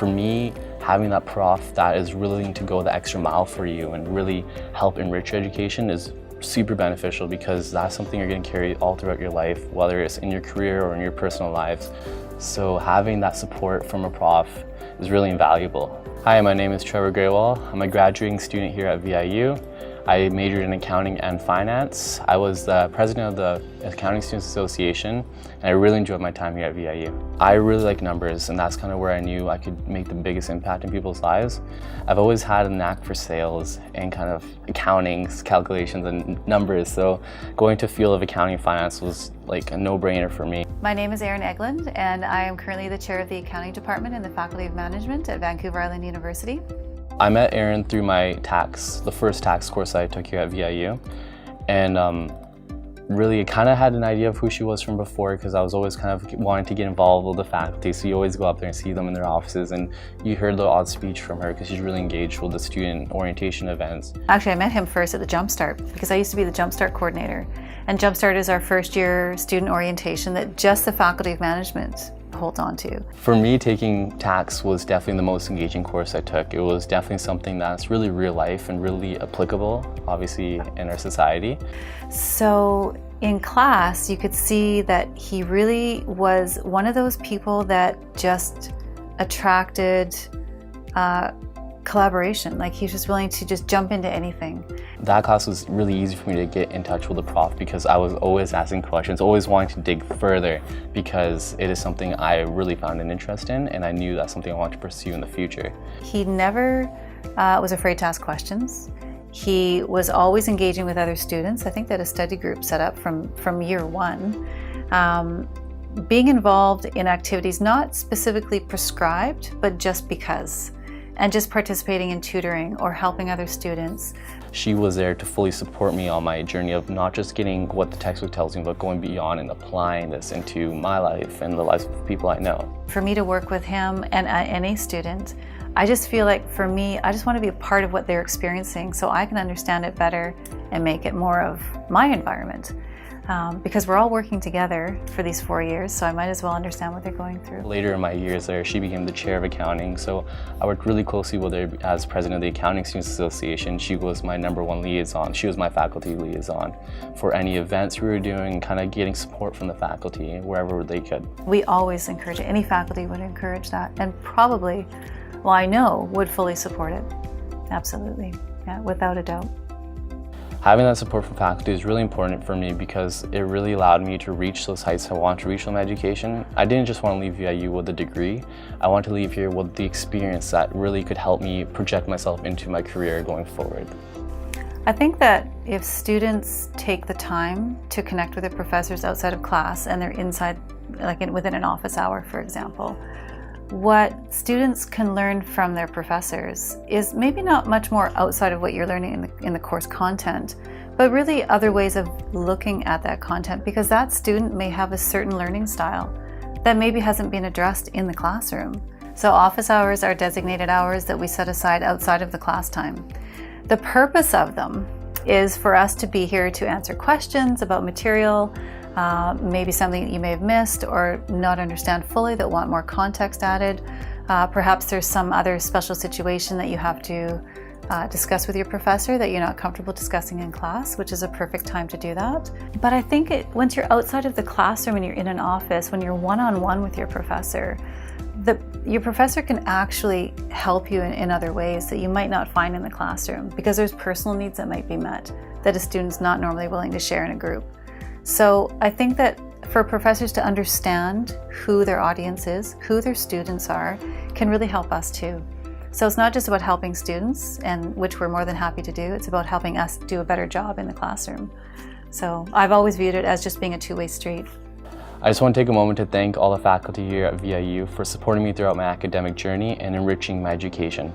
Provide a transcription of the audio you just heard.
For me, having that prof that is willing to go the extra mile for you and really help enrich your education is super beneficial, because that's something you're going to carry all throughout your life, whether it's in your career or in your personal lives. So having that support from a prof is really invaluable. Hi, my name is Trevor Graywall. I'm a graduating student here at VIU. I majored in accounting and finance. I was the president of the Accounting Students Association, and I really enjoyed my time here at VIU. I really like numbers, and that's kind of where I knew I could make the biggest impact in people's lives. I've always had a knack for sales and kind of accounting, calculations and numbers, so going to field of accounting and finance was like a no-brainer for me. My name is Erin Egland, and I am currently the chair of the accounting department in the Faculty of Management at Vancouver Island University. I met Erin through my the first tax course I took here at VIU, and really kind of had an idea of who she was from before, because I was always kind of wanting to get involved with the faculty, so you always go up there and see them in their offices, and you heard the odd speech from her because she's really engaged with the student orientation events. Actually, I met him first at the Jumpstart, because I used to be the Jumpstart coordinator, and Jumpstart is our first year student orientation that just the Faculty of Management holds on to. For me, taking tax was definitely the most engaging course I took. It was definitely something that's really real life and really applicable, obviously, in our society. So in class, you could see that he really was one of those people that just attracted collaboration. Like, he was just willing to just jump into anything. That class was really easy for me to get in touch with the prof, because I was always asking questions, always wanting to dig further, because it is something I really found an interest in, and I knew that's something I wanted to pursue in the future. He never was afraid to ask questions. He was always engaging with other students. I think that a study group set up from year one. Being involved in activities not specifically prescribed, but just because, and just participating in tutoring or helping other students. She was there to fully support me on my journey of not just getting what the textbook tells me, but going beyond and applying this into my life and the lives of people I know. For me to work with him and any student, I just feel like, for me, I just want to be a part of what they're experiencing so I can understand it better and make it more of my environment. Because we're all working together for these 4 years, so I might as well understand what they're going through. Later in my years there, she became the chair of accounting, so I worked really closely with her as president of the Accounting Students Association. She was my #1 liaison. She was my faculty liaison for any events we were doing, kind of getting support from the faculty wherever they could. We always encourage it. Any faculty would encourage that, and probably, well, I know, would fully support it. Absolutely, yeah, without a doubt. Having that support from faculty is really important for me, because it really allowed me to reach those heights I want to reach in my education. I didn't just want to leave VIU with a degree. I want to leave here with the experience that really could help me project myself into my career going forward. I think that if students take the time to connect with their professors outside of class, and they're inside, like within an office hour, for example, what students can learn from their professors is maybe not much more outside of what you're learning in the course content, but really other ways of looking at that content, because that student may have a certain learning style that maybe hasn't been addressed in the classroom. So office hours are designated hours that we set aside outside of the class time. The purpose of them is for us to be here to answer questions about material, maybe something that you may have missed or not understand fully, that want more context added. Perhaps there's some other special situation that you have to discuss with your professor that you're not comfortable discussing in class, which is a perfect time to do that. But I think once you're outside of the classroom and you're in an office, when you're one-on-one with your professor, your professor can actually help you in other ways that you might not find in the classroom, because there's personal needs that might be met that a student's not normally willing to share in a group. So I think that for professors to understand who their audience is, who their students are, can really help us too. So it's not just about helping students, and which we're more than happy to do, it's about helping us do a better job in the classroom. So I've always viewed it as just being a two-way street. I just want to take a moment to thank all the faculty here at VIU for supporting me throughout my academic journey and enriching my education.